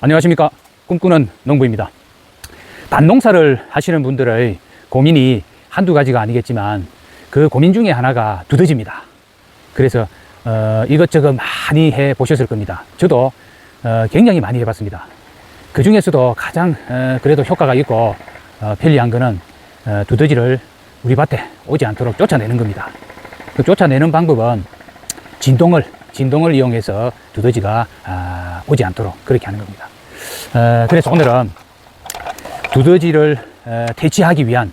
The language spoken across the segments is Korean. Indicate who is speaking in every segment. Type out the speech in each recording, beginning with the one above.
Speaker 1: 안녕하십니까. 꿈꾸는 농부입니다. 밭농사를 하시는 분들의 고민이 한두 가지가 아니겠지만 그 고민 중에 하나가 두더지입니다. 그래서 이것저것 많이 해 보셨을 겁니다. 저도 굉장히 많이 해봤습니다. 그 중에서도 가장 그래도 효과가 있고 편리한 거는 두더지를 우리 밭에 오지 않도록 쫓아내는 겁니다. 그 쫓아내는 방법은 진동을 이용해서 두더지가 오지 않도록 그렇게 하는 겁니다. 그래서 오늘은 두더지를 퇴치하기 위한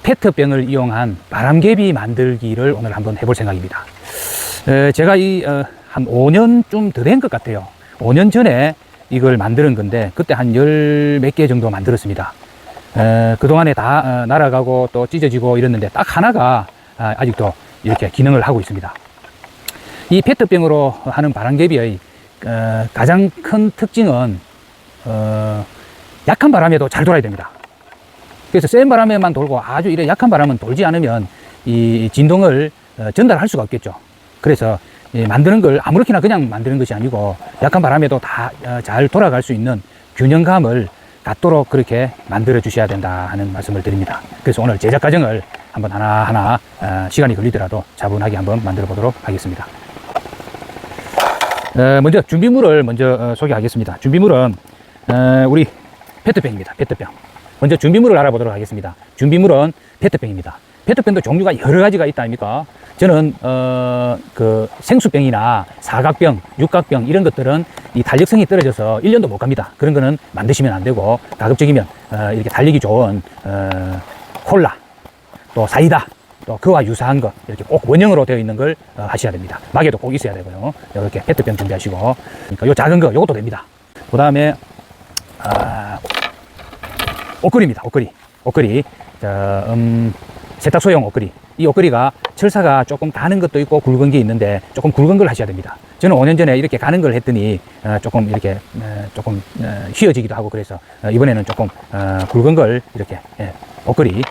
Speaker 1: 페트병을 이용한 바람개비 만들기를 오늘 한번 해볼 생각입니다. 제가 한 5년쯤 더 된 것 같아요. 5년 전에 이걸 만드는 건데 그때 한 10몇 개 정도 만들었습니다. 그동안에 다 날아가고 또 찢어지고 이랬는데 딱 하나가 아직도 이렇게 기능을 하고 있습니다. 이 페트병으로 하는 바람개비의 가장 큰 특징은 약한 바람에도 잘 돌아야 됩니다. 그래서 센 바람에만 돌고 아주 이래 약한 바람은 돌지 않으면 이 진동을 전달할 수가 없겠죠. 그래서 만드는 걸 아무렇게나 그냥 만드는 것이 아니고 약한 바람에도 다 잘 돌아갈 수 있는 균형감을 갖도록 그렇게 만들어 주셔야 된다 하는 말씀을 드립니다. 그래서 오늘 제작 과정을 한번 하나하나 시간이 걸리더라도 차분하게 한번 만들어 보도록 하겠습니다. 먼저 준비물을 먼저 소개하겠습니다. 준비물은 우리 페트병입니다. 페트병. 먼저 준비물을 알아보도록 하겠습니다. 준비물은 페트병입니다. 페트병도 종류가 여러 가지가 있다 아닙니까? 저는 그 생수병이나 사각병, 육각병 이런 것들은 이 달력성이 떨어져서 1년도 못 갑니다. 그런 거는 만드시면 안 되고 가급적이면 이렇게 달리기 좋은 콜라, 또 사이다, 또 그와 유사한 거 이렇게 꼭 원형으로 되어 있는 걸 하셔야 됩니다. 막에도 꼭 있어야 되고요. 이렇게 페트병 준비하시고, 그러니까 요 작은 거 요것도 됩니다. 그 다음에 옷걸이입니다. 옷걸이. 세탁소용 옷걸이. 이 옷걸이가 철사가 조금 가는 것도 있고 굵은 게 있는데 조금 굵은 걸 하셔야 됩니다. 저는 5년 전에 이렇게 가는 걸 했더니 조금 이렇게 조금 휘어지기도 하고 그래서 이번에는 조금 굵은 걸 이렇게 옷걸이.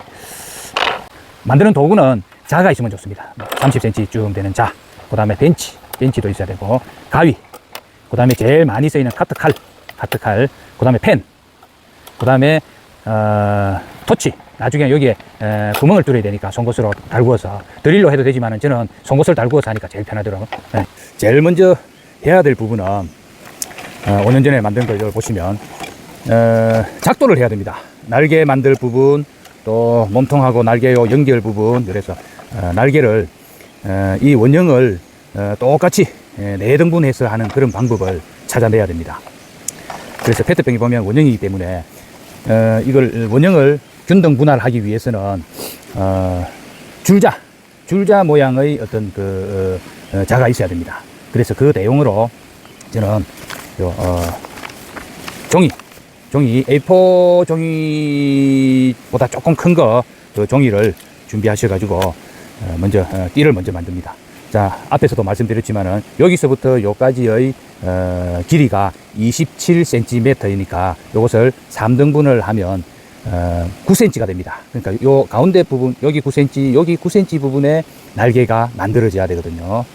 Speaker 1: 만드는 도구는 자가 있으면 좋습니다. 30cm쯤 되는 자. 그 다음에 벤치도 있어야 되고, 가위. 그 다음에 제일 많이 쓰이는 카트칼. 그 다음에 펜. 그 다음에 토치. 나중에 여기에 구멍을 뚫어야 되니까 송곳으로 달구어서, 드릴로 해도 되지만 저는 송곳을 달구어서 하니까 제일 편하더라고요. 제일 먼저 해야 될 부분은 5년 전에 만든 걸 보시면 작도를 해야 됩니다. 날개 만들 부분, 또 몸통하고 날개 연결 부분. 그래서 날개를 이 원형을 똑같이 4등분해서 하는 그런 방법을 찾아내야 됩니다. 그래서 페트병이 보면 원형이기 때문에 이걸 원형을 균등 분할하기 위해서는 줄자 모양의 어떤 그 자가 있어야 됩니다. 그래서 그 대용으로 저는 종이 A4 종이보다 조금 큰 거 그 종이를 준비하셔 가지고 먼저 띠를 먼저 만듭니다. 자, 앞에서도 말씀드렸지만은 여기서부터 여기까지의 길이가 27cm이니까 이것을 3등분을 하면 9cm가 됩니다. 그러니까 요 가운데 부분, 여기 9cm, 여기 9cm 부분에 날개가 만들어져야 되거든요.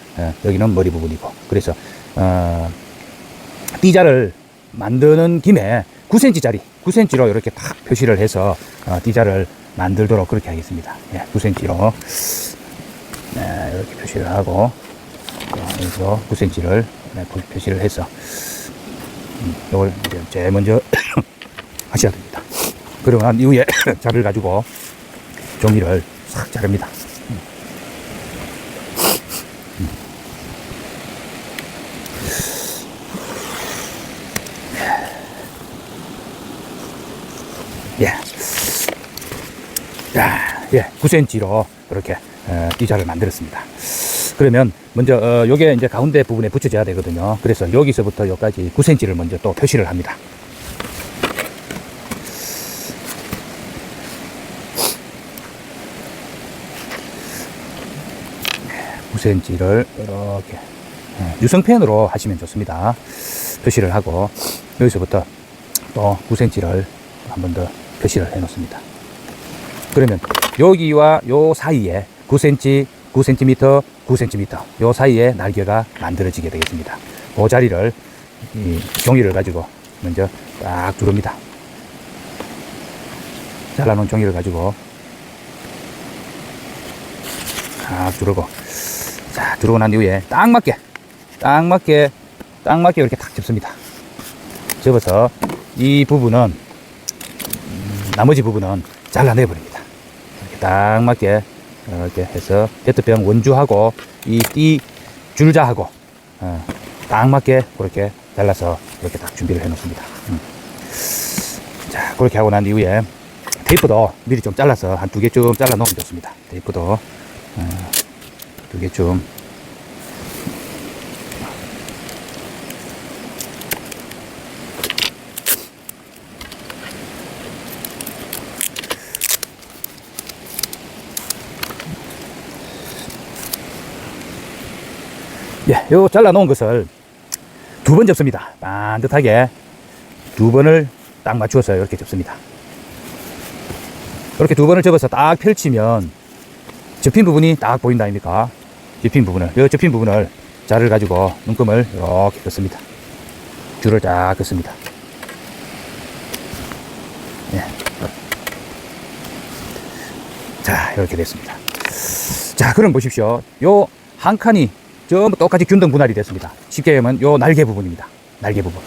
Speaker 1: 여기는 머리 부분이고. 그래서 띠자를 만드는 김에 9cm로 이렇게 딱 표시를 해서 띠자를 만들도록 그렇게 하겠습니다. 9cm로 이렇게 표시를 하고, 여기서 9cm를 표시를 해서 이걸 이제 제일 먼저 하셔야 됩니다. 그러고 난 이후에 자를 가지고 종이를 싹 자릅니다. 예, 9cm로 이렇게 띠자를 만들었습니다. 그러면 먼저 요게 이제 가운데 부분에 붙여져야 되거든요. 그래서 여기서부터 여기까지 9cm를 먼저 또 표시를 합니다. cm를 이렇게 유성펜으로 하시면 좋습니다. 표시를 하고 여기서부터 또 9cm를 한 번 더 표시를 해 놓습니다. 그러면 여기와 요 사이에 9cm, 9cm, 9cm 요 사이에 날개가 만들어지게 되겠습니다. 그 자리를 이 종이를 가지고 먼저 딱 두릅니다. 잘라놓은 종이를 가지고 딱 두르고, 자, 두르고 난 이후에 딱 맞게 이렇게 딱 접습니다. 접어서 이 부분은, 나머지 부분은 잘라내 버립니다. 이렇게 딱 맞게 이렇게 해서 페트병 원주하고 이 띠 줄자하고 딱 맞게 그렇게 잘라서 이렇게 딱 준비를 해 놓습니다. 자, 그렇게 하고 난 이후에 테이프도 미리 좀 잘라서 한 2개쯤 잘라 놓으면 좋습니다. 테이프도 2개쯤. 예, 요 잘라 놓은 것을 2번 접습니다. 반듯하게 2번을 딱 맞추어서 이렇게 접습니다. 이렇게 2번을 접어서 딱 펼치면 접힌 부분이 딱 보인다 아닙니까? 접힌 부분을 자를 가지고 눈금을 이렇게 긋습니다. 줄을 딱 긋습니다. 예. 자, 이렇게 됐습니다. 자, 그럼 보십시오. 요 한 칸이 전부 똑같이 균등 분할이 됐습니다. 쉽게 하면 요 날개 부분입니다. 날개 부분.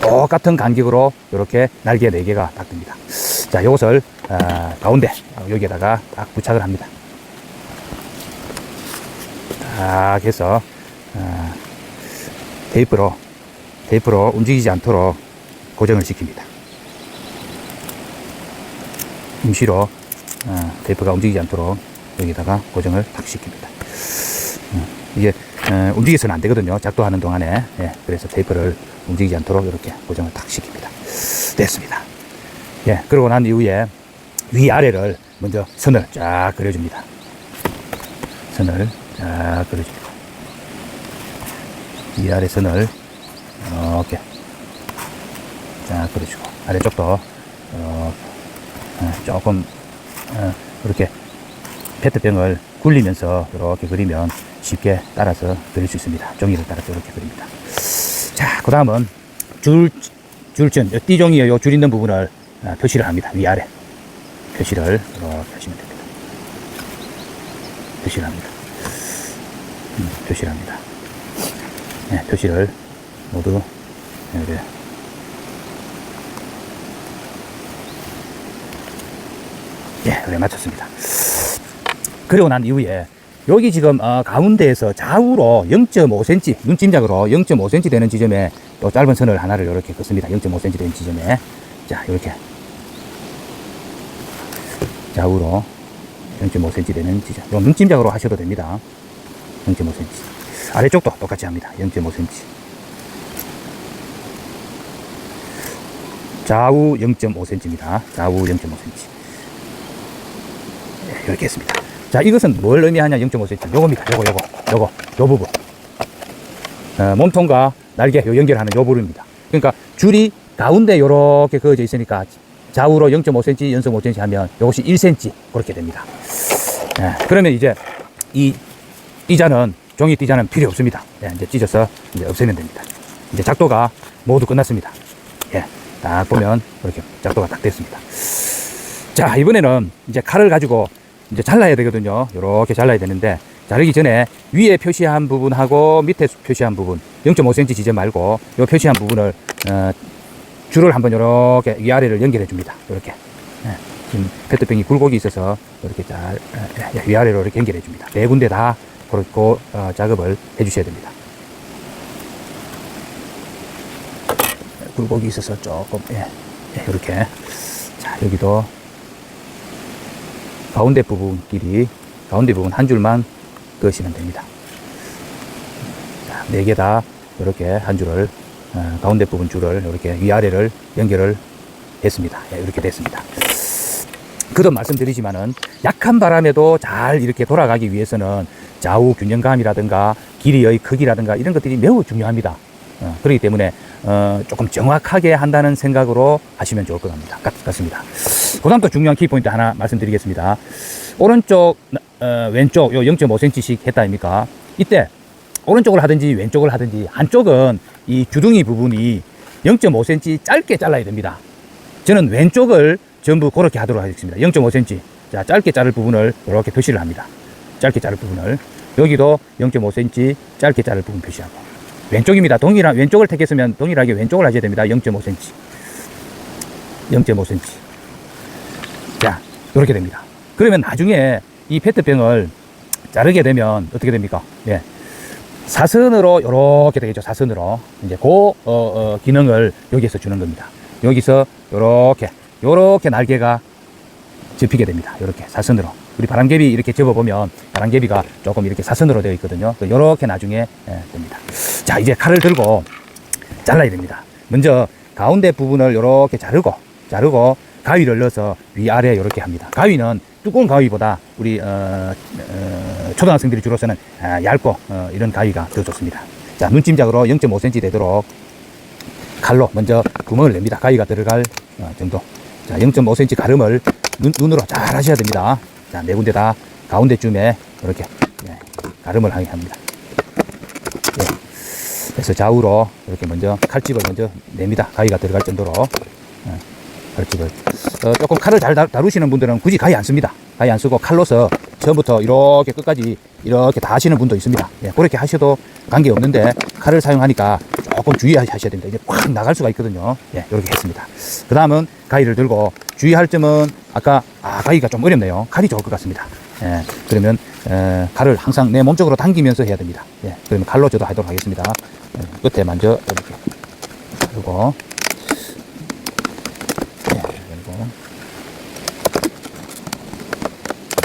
Speaker 1: 똑같은 간격으로 이렇게 날개 4개가 딱 듭니다. 자, 요것을 가운데 여기에다가 딱 부착을 합니다. 딱 해서 테이프로 움직이지 않도록 고정을 시킵니다. 임시로 테이프가 움직이지 않도록 여기다가 고정을 딱 시킵니다. 이게 움직여서는 안 되거든요. 작동하는 동안에. 예, 그래서 테이프를 움직이지 않도록 이렇게 고정을 딱 시킵니다. 됐습니다. 예, 그러고 난 이후에 위아래를 먼저 선을 쫙 그려줍니다. 선을 쫙 그려줍니다. 위아래 선을 이렇게 쫙 그려주고, 아래쪽도 조금 이렇게 페트병을 굴리면서 이렇게 그리면 쉽게 따라서 그릴 수 있습니다. 종이를 따라서 이렇게 그립니다. 자, 그 다음은 줄전, 띠종이의 요 줄 있는 부분을 표시를 합니다. 위아래 표시를 이렇게 하시면 됩니다. 표시를 합니다. 표시를 합니다. 네, 표시를 모두 이렇게 예, 그래 맞췄습니다. 그리고 난 이후에 여기 지금 가운데에서 좌우로 0.5cm, 눈짐작으로 0.5cm 되는 지점에 또 짧은 선을 하나를 이렇게 긋습니다. 0.5cm 되는 지점에. 자, 이렇게 좌우로 0.5cm 되는 지점. 요 눈짐작으로 하셔도 됩니다. 0.5cm. 아래쪽도 똑같이 합니다. 0.5cm. 좌우 0.5cm입니다. 좌우 0.5cm. 네, 이렇게 했습니다. 자, 이것은 뭘 의미하냐? 0.5cm. 요겁니다. 요 부분. 몸통과 날개 요 연결하는 요 부분입니다. 그러니까 줄이 가운데 요렇게 그어져 있으니까 좌우로 0.5cm, 연속 5cm 하면 요것이 1cm 그렇게 됩니다. 예, 그러면 이제 이 띠자는, 종이 띠자는 필요 없습니다. 예, 이제 찢어서 이제 없애면 됩니다. 이제 작도가 모두 끝났습니다. 예, 딱 보면 이렇게 작도가 딱 됐습니다. 자, 이번에는 이제 칼을 가지고 이제 잘라야 되거든요. 이렇게 잘라야 되는데, 자르기 전에 위에 표시한 부분하고 밑에 표시한 부분 0.5cm 지점 말고 요 표시한 부분을 줄을 한번 이렇게 위아래를 연결해 줍니다. 이렇게. 예, 지금 페트병이 굴곡이 있어서 이렇게 잘 위아래로 이렇게 연결해 줍니다. 네 군데 다 그렇고 작업을 해 주셔야 됩니다. 굴곡이 있어서 조금 이렇게. 자, 여기도 가운데 부분 한 줄만 그으시면 됩니다. 자, 4개 다 이렇게 한 줄을 가운데 부분 줄을 이렇게 위아래를 연결을 했습니다. 예, 이렇게 됐습니다. 그도 말씀드리지만은 약한 바람에도 잘 이렇게 돌아가기 위해서는 좌우 균형감이라든가 길이의 크기라든가 이런 것들이 매우 중요합니다. 그렇기 때문에 조금 정확하게 한다는 생각으로 하시면 좋을 것 같습니다. 그 다음 또 중요한 키포인트 하나 말씀드리겠습니다. 오른쪽, 왼쪽 요 0.5cm씩 했다 아닙니까? 이때 오른쪽을 하든지 왼쪽을 하든지 한쪽은 이 주둥이 부분이 0.5cm 짧게 잘라야 됩니다. 저는 왼쪽을 전부 그렇게 하도록 하겠습니다. 0.5cm. 자, 짧게 자를 부분을 이렇게 표시를 합니다. 짧게 자를 부분을. 여기도 0.5cm 짧게 자를 부분 표시하고. 왼쪽입니다. 왼쪽을 택했으면 동일하게 왼쪽을 하셔야 됩니다. 0.5cm. 0.5cm. 자, 이렇게 됩니다. 그러면 나중에 이 페트병을 자르게 되면 어떻게 됩니까? 예. 사선으로 이렇게 되겠죠. 사선으로. 이제 기능을 여기에서 주는 겁니다. 여기서 요렇게 날개가 접히게 됩니다. 요렇게 사선으로. 우리 바람개비 이렇게 접어보면 바람개비가 조금 이렇게 사선으로 되어 있거든요. 요렇게 나중에 됩니다. 자, 이제 칼을 들고 잘라야 됩니다. 먼저 가운데 부분을 요렇게 자르고 가위를 넣어서 위아래 요렇게 합니다. 가위는 두꺼운 가위보다 우리 초등학생들이 주로 쓰는 얇고 이런 가위가 더 좋습니다. 자, 눈짐작으로 0.5cm 되도록 칼로 먼저 구멍을 냅니다. 가위가 들어갈 정도. 자, 0.5cm 가름을 눈으로 잘 하셔야 됩니다. 자, 네 군데 다 가운데쯤에 이렇게 가름을 하게 합니다. 예. 그래서 좌우로 이렇게 먼저 칼집을 먼저 냅니다. 가위가 들어갈 정도로. 칼집을. 조금 칼을 잘 다루시는 분들은 굳이 가위 안 씁니다. 가위 안 쓰고 칼로서 처음부터 이렇게 끝까지 이렇게 다 하시는 분도 있습니다. 예, 그렇게 하셔도 관계 없는데 칼을 사용하니까 조금 주의하셔야 됩니다. 이제 팍 나갈 수가 있거든요. 예, 이렇게 했습니다. 그 다음은 가위를 들고 주의할 점은 아까 가위가 좀 어렵네요. 칼이 좋을 것 같습니다. 예, 그러면 칼을 항상 내 몸쪽으로 당기면서 해야 됩니다. 예, 그러면 칼로 저도 하도록 하겠습니다. 끝에 먼저 이렇게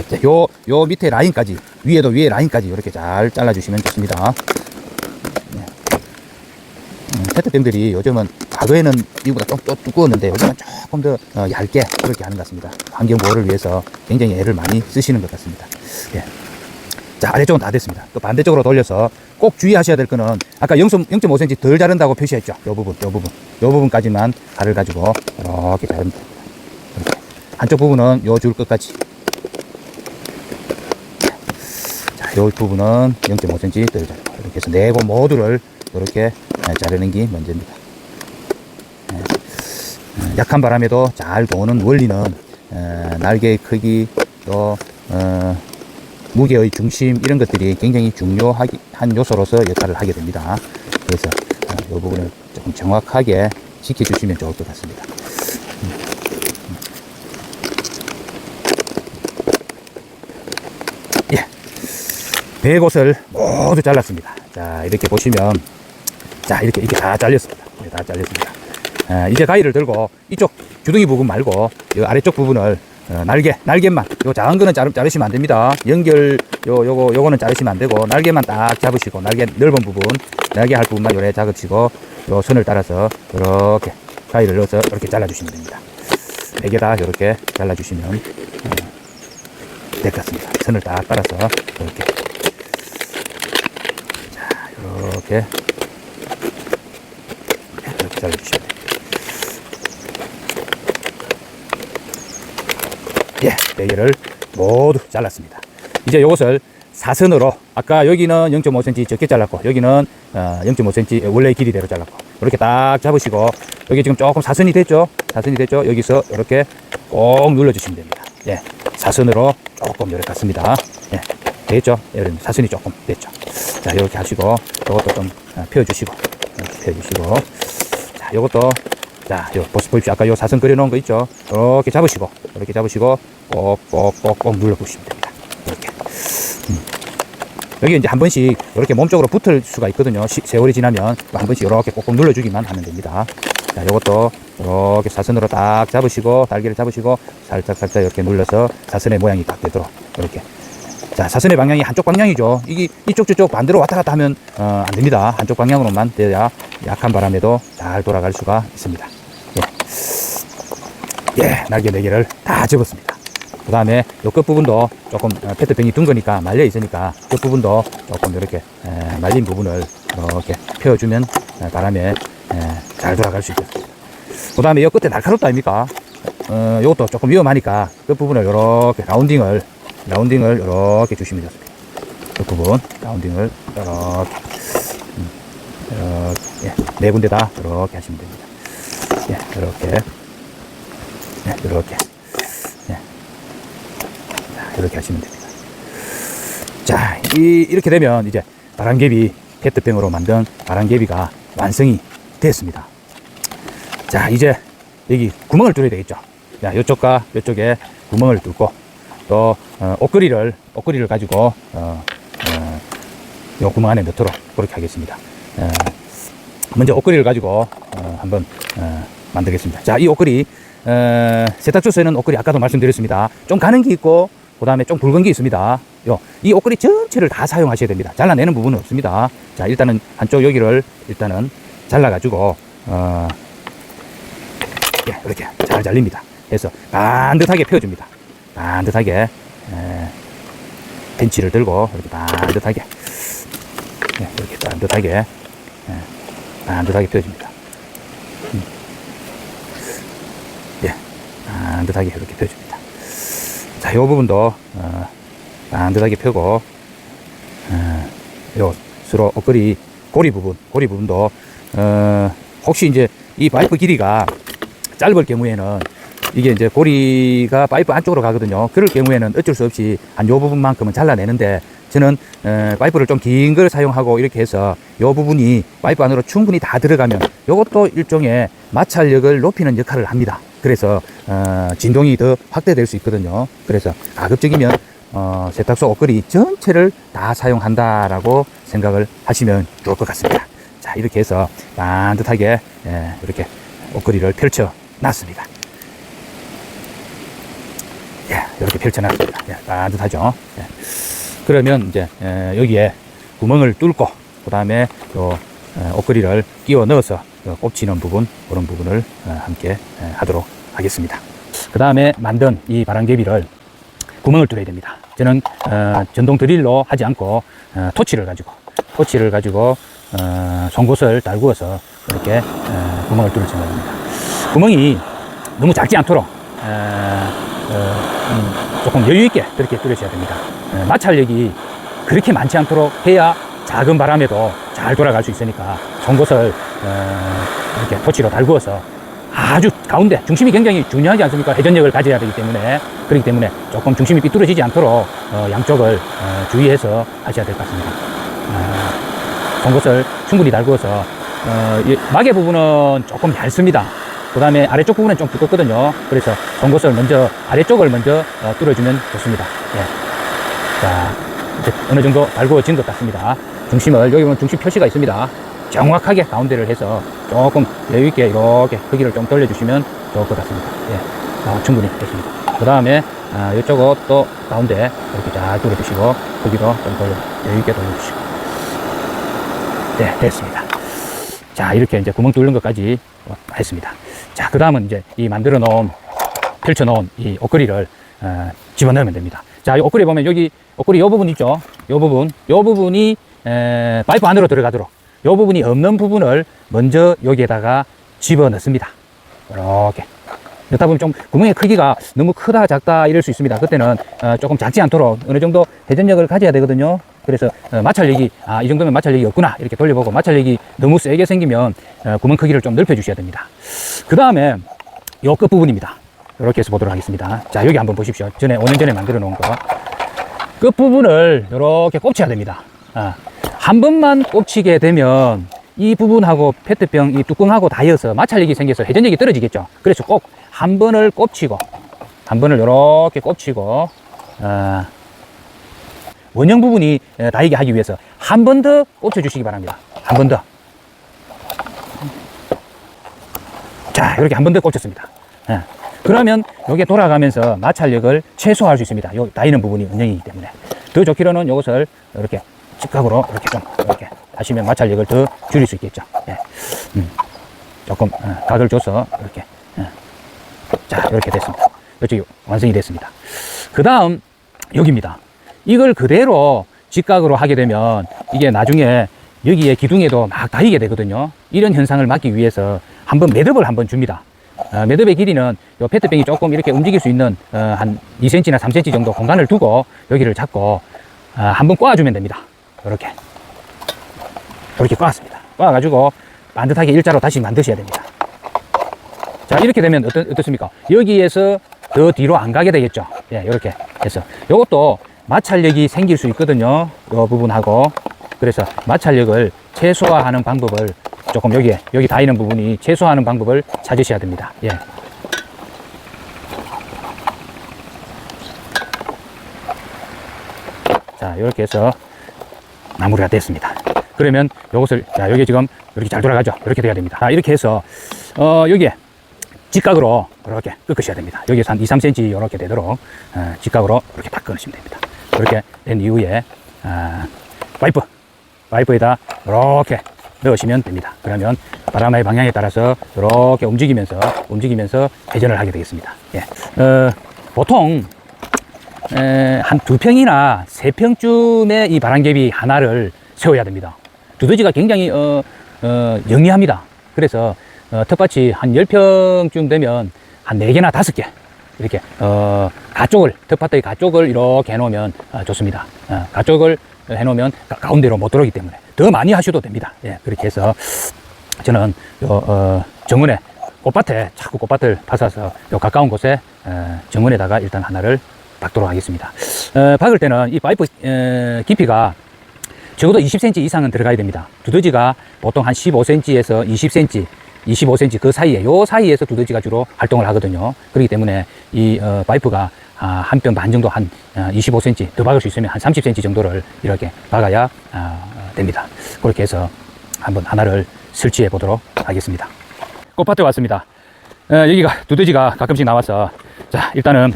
Speaker 1: 그리고 요 밑에 라인까지, 위에도 위에 라인까지 이렇게 잘 잘라주시면 좋습니다. 페트병들이 요즘은 과거에는 이보다 좀 두꺼웠는데 요즘은 조금 더 얇게 그렇게 하는 것 같습니다. 환경 보호를 위해서 굉장히 애를 많이 쓰시는 것 같습니다. 예. 자, 아래쪽은 다 됐습니다. 또 반대쪽으로 돌려서 꼭 주의하셔야 될 거는 아까 0.5cm 덜 자른다고 표시했죠. 요 부분까지만 칼을 가지고 이렇게 자릅니다. 이렇게. 한쪽 부분은 요 줄 끝까지. 이 부분은 0.5cm 덜 자르고 이렇게 해서 네 곳 모두를 이렇게 자르는 게 먼저입니다. 약한 바람에도 잘 도는 원리는 날개의 크기 또 무게의 중심 이런 것들이 굉장히 중요한 요소로서 역할을 하게 됩니다. 그래서 이 부분을 조금 정확하게 지켜주시면 좋을 것 같습니다. 네 곳을 모두 잘랐습니다. 자, 이렇게 보시면, 자, 이렇게 다 잘렸습니다. 다 잘렸습니다. 이제 가위를 들고 이쪽 주둥이 부분 말고 이 아래쪽 부분을 날개만, 요 작은 거는 자르시면 안 됩니다. 요거는 자르시면 안 되고, 날개만 딱 잡으시고, 날개 넓은 부분, 날개 할 부분만 요래 잡으시고, 요 선을 따라서 이렇게 가위를 넣어서 이렇게 잘라주시면 됩니다. 네 개 다 이렇게 잘라주시면 될 것 같습니다. 선을 딱 따라서 이렇게. 이렇게 잘라주시면 됩니다. 예, 네 개를 모두 잘랐습니다. 이제 이것을 사선으로 아까 여기는 0.5cm 적게 잘랐고 여기는 0.5cm 원래 길이대로 잘랐고 이렇게 딱 잡으시고 여기 지금 조금 사선이 됐죠? 여기서 이렇게 꼭 눌러주시면 됩니다. 예, 사선으로 조금 이렇게 갔습니다. 예, 됐죠? 사선이 조금 됐죠? 자, 이렇게 하시고, 이것도 좀 펴주시고, 자, 요것도, 자, 보십시오. 아까 요 사선 그려놓은 거 있죠? 이렇게 잡으시고, 꼭 눌러보시면 됩니다. 이렇게. 여기 이제 한 번씩 이렇게 몸쪽으로 붙을 수가 있거든요. 세월이 지나면 한 번씩 이렇게 꼭꼭 눌러주기만 하면 됩니다. 자, 이것도 이렇게 사선으로 딱 잡으시고, 날개를 잡으시고, 살짝 이렇게 눌러서 사선의 모양이 딱 되도록, 이렇게. 자, 사선의 방향이 한쪽 방향이죠. 이쪽 저쪽 반대로 왔다 갔다 하면 안 됩니다. 한쪽 방향으로만 돼야 약한 바람에도 잘 돌아갈 수가 있습니다. 예, 날개 4개를 다 접었습니다. 그 다음에 요 끝부분도 조금 페트병이 둔 거니까 말려 있으니까 끝부분도 조금 이렇게 말린 부분을 이렇게 펴주면 바람에 잘 돌아갈 수 있겠습니다. 그 다음에 요 끝에 날카롭다 아닙니까? 요것도 조금 위험하니까 끝부분을 이렇게 라운딩을 이렇게 주시면 좋습니다. 그 부분 라운딩을 이렇게 이렇게, 예, 네 군데 다 이렇게 하시면 됩니다. 예, 이렇게. 예, 이렇게. 예. 이렇게 하시면 됩니다. 자, 이렇게 되면 이제 바람개비, 페트병으로 만든 바람개비가 완성이 됐습니다. 자, 이제 여기 구멍을 뚫어야 되겠죠. 자, 이쪽과 이쪽에 구멍을 뚫고 또 옷걸이를 가지고 요 구멍 안에 넣도록 그렇게 하겠습니다. 먼저 옷걸이를 가지고 한번 만들겠습니다. 자, 이 옷걸이 세탁소에는 옷걸이 아까도 말씀드렸습니다. 좀 가는 게 있고 그 다음에 좀 굵은 게 있습니다. 이 옷걸이 전체를 다 사용하셔야 됩니다. 잘라내는 부분은 없습니다. 자, 일단은 한쪽 여기를 일단은 잘라가지고 예, 이렇게 잘 잘립니다. 그래서 반듯하게 펴줍니다. 반듯하게 벤치를 들고 이렇게 반듯하게 예, 이렇게 반듯하게 반듯하게 펴줍니다. 예, 반듯하게 이렇게 펴줍니다. 자, 이 부분도 반듯하게 펴고 요 서로 옷걸이 고리 부분도 혹시 이제 이 파이프 길이가 짧을 경우에는 이게 이제 고리가 파이프 안쪽으로 가거든요. 그럴 경우에는 어쩔 수 없이 한 요 부분만큼은 잘라내는데 저는 파이프를 좀 긴 걸 사용하고 이렇게 해서 요 부분이 파이프 안으로 충분히 다 들어가면 요것도 일종의 마찰력을 높이는 역할을 합니다. 그래서 진동이 더 확대될 수 있거든요. 그래서 가급적이면 세탁소 옷걸이 전체를 다 사용한다라고 생각을 하시면 좋을 것 같습니다. 자, 이렇게 해서 반듯하게 이렇게 옷걸이를 펼쳐 놨습니다. 예, 이렇게 펼쳐 놨습니다. 예, 반듯하죠. 예. 그러면 이제 여기에 구멍을 뚫고 그 다음에 또 옷걸이를 끼워 넣어서 꼽치는 부분, 그런 부분을 함께 하도록 하겠습니다. 그 다음에 만든 이 바람개비를 구멍을 뚫어야 됩니다. 저는 전동 드릴로 하지 않고 토치를 가지고 송곳을 달구어서 이렇게 구멍을 뚫을 생각입니다. 구멍이 너무 작지 않도록 조금 여유있게 그렇게 뚫으셔야 됩니다. 마찰력이 그렇게 많지 않도록 해야 작은 바람에도 잘 돌아갈 수 있으니까 송곳을 이렇게 토치로 달구어서 아주 가운데 중심이 굉장히 중요하지 않습니까? 회전력을 가져야 되기 때문에, 그렇기 때문에 조금 중심이 삐뚤어지지 않도록 양쪽을 주의해서 하셔야 될 것 같습니다. 송곳을 충분히 달구어서 이 마개 부분은 조금 얇습니다. 그 다음에 아래쪽 부분은 좀 두껍거든요. 그래서 송곳을 먼저 아래쪽을 먼저 뚫어주면 좋습니다. 예. 자, 이제 어느 정도 달구어진 것 같습니다. 중심을, 여기 보면 중심 표시가 있습니다. 정확하게 가운데를 해서 조금 여유있게 이렇게 크기를 좀 돌려주시면 좋을 것 같습니다. 예. 충분히 됐습니다. 그 다음에 이쪽 옷도 가운데 이렇게 잘 뚫어주시고 크기도 좀 여유있게 돌려주시고. 네, 됐습니다. 자, 이렇게 이제 구멍 뚫는 것까지 했습니다. 자, 그 다음은 이제 이 만들어 놓은, 펼쳐 놓은 이 옷걸이를 집어넣으면 됩니다. 자, 이 옷걸이 보면 여기 옷걸이 요 부분 있죠? 요 부분이 파이프 안으로 들어가도록 요 부분이 없는 부분을 먼저 여기에다가 집어넣습니다. 이렇게. 넣다 보면 좀 구멍의 크기가 너무 크다 작다 이럴 수 있습니다. 그때는 조금 작지 않도록 어느 정도 회전력을 가져야 되거든요. 그래서 마찰력이 이 정도면 마찰력이 없구나 이렇게 돌려보고, 마찰력이 너무 세게 생기면 구멍 크기를 좀 넓혀 주셔야 됩니다. 그 다음에 요 끝부분입니다. 이렇게 해서 보도록 하겠습니다. 자, 여기 한번 보십시오. 5년 전에 만들어 놓은 거 끝부분을 이렇게 꼽쳐야 됩니다. 한 번만 꼽치게 되면 이 부분하고 페트병 이 뚜껑하고 닿아서 마찰력이 생겨서 회전력이 떨어지겠죠. 그래서 꼭 한 번을 꼽치고, 한 번을 이렇게 꼽치고 원형 부분이 닿이게 하기 위해서 한 번 더 꼽쳐 주시기 바랍니다. 한 번 더. 자, 이렇게 한 번 더 꼽혔습니다. 그러면 이게 돌아가면서 마찰력을 최소화할 수 있습니다. 요 닿이는 부분이 원형이기 때문에. 더 좋기로는 이것을 이렇게 직각으로 이렇게 좀 이렇게 하시면 마찰력을 더 줄일 수 있겠죠. 예. 조금 각을 줘서 이렇게. 자, 이렇게 됐습니다. 이쪽이 완성이 됐습니다. 그 다음 여기입니다. 이걸 그대로 직각으로 하게 되면 이게 나중에 여기에 기둥에도 막 닿이게 되거든요. 이런 현상을 막기 위해서 한번 매듭을 한번 줍니다. 매듭의 길이는 요 페트병이 조금 이렇게 움직일 수 있는 한 2cm나 3cm 정도 공간을 두고 여기를 잡고 한번 꽈주면 됩니다. 이렇게 꽈습니다. 빻아가지고 반듯하게 일자로 다시 만드셔야 됩니다. 자, 이렇게 되면 어떻습니까? 여기에서 더 뒤로 안 가게 되겠죠. 예, 이렇게 해서. 요것도 마찰력이 생길 수 있거든요. 요 부분하고. 그래서 마찰력을 최소화하는 방법을 조금 여기 닿이는 부분이 최소화하는 방법을 찾으셔야 됩니다. 예. 자, 이렇게 해서 마무리가 됐습니다. 그러면 요것을, 자, 여기 지금 이렇게 잘 돌아가죠. 이렇게 돼야 됩니다. 자, 이렇게 해서, 여기에 직각으로 이렇게 꺾으셔야 됩니다. 여기서 한 2, 3cm 이렇게 되도록, 직각으로 이렇게 딱 끊으시면 됩니다. 이렇게 된 이후에, 파이프에다 이렇게 넣으시면 됩니다. 그러면 바람의 방향에 따라서 이렇게 움직이면서 회전을 하게 되겠습니다. 예. 보통, 한 2평이나 3평쯤의 이 바람개비 하나를 세워야 됩니다. 두더지가 굉장히 영리합니다. 그래서 텃밭이 한 10평쯤 되면 한 4개나 5개 이렇게 텃밭의 가쪽을 이렇게 해놓으면 좋습니다. 가쪽을 해놓으면 가운데로 못 들어오기 때문에 더 많이 하셔도 됩니다. 예, 그렇게 해서 저는 정원에 자꾸 꽃밭을 파서 가까운 곳에 정원에다가 일단 하나를 박도록 하겠습니다. 박을 때는 이 파이프 깊이가 적어도 20cm 이상은 들어가야 됩니다. 두더지가 보통 한 15cm에서 20cm, 25cm 그 사이에, 요 사이에서 두더지가 주로 활동을 하거든요. 그렇기 때문에 이 파이프가 한 뼘 반 정도 한 25cm 더 박을 수 있으면 한 30cm 정도를 이렇게 박아야 됩니다. 그렇게 해서 한번 하나를 설치해 보도록 하겠습니다. 꽃밭에 왔습니다. 여기가 두더지가 가끔씩 나와서, 자, 일단은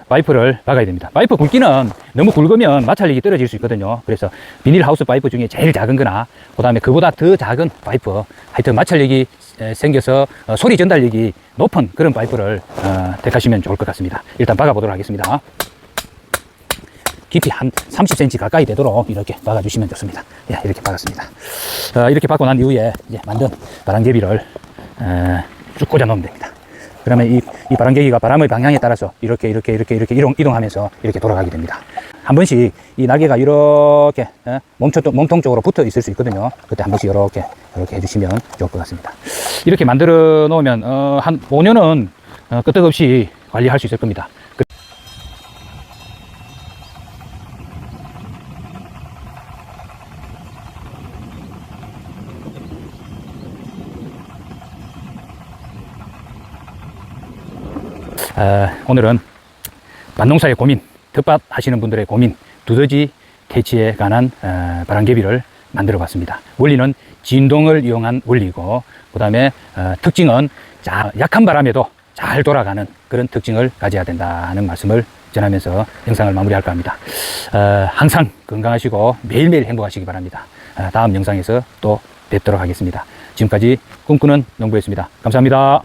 Speaker 1: 파이프를 박아야 됩니다. 파이프 굵기는 너무 굵으면 마찰력이 떨어질 수 있거든요. 그래서 비닐하우스 파이프 중에 제일 작은 거나 그 다음에 그보다 더 작은 파이프, 하여튼 마찰력이 생겨서 소리 전달력이 높은 그런 파이프를 택하시면 좋을 것 같습니다. 일단 박아보도록 하겠습니다. 깊이 한 30cm 가까이 되도록 이렇게 박아주시면 좋습니다. 예, 이렇게 박았습니다. 이렇게 박고 난 이후에 이제 만든 바람개비를 쭉 꽂아 놓으면 됩니다. 그러면 이 바람개비가 바람의 방향에 따라서 이렇게 이동하면서 이렇게 돌아가게 됩니다. 한 번씩 이 날개가 이렇게 몸통 쪽으로 붙어 있을 수 있거든요. 그때 한 번씩 이렇게 해주시면 좋을 것 같습니다. 이렇게 만들어 놓으면 한 5년은 끄떡없이 관리할 수 있을 겁니다. 오늘은 밭농사의 고민, 텃밭 하시는 분들의 고민, 두더지 퇴치에 관한 바람개비를 만들어 봤습니다. 원리는 진동을 이용한 원리고, 그 다음에 특징은 약한 바람에도 잘 돌아가는 그런 특징을 가져야 된다는 말씀을 전하면서 영상을 마무리할까 합니다. 항상 건강하시고 매일매일 행복하시기 바랍니다. 다음 영상에서 또 뵙도록 하겠습니다. 지금까지 꿈꾸는 농부였습니다. 감사합니다.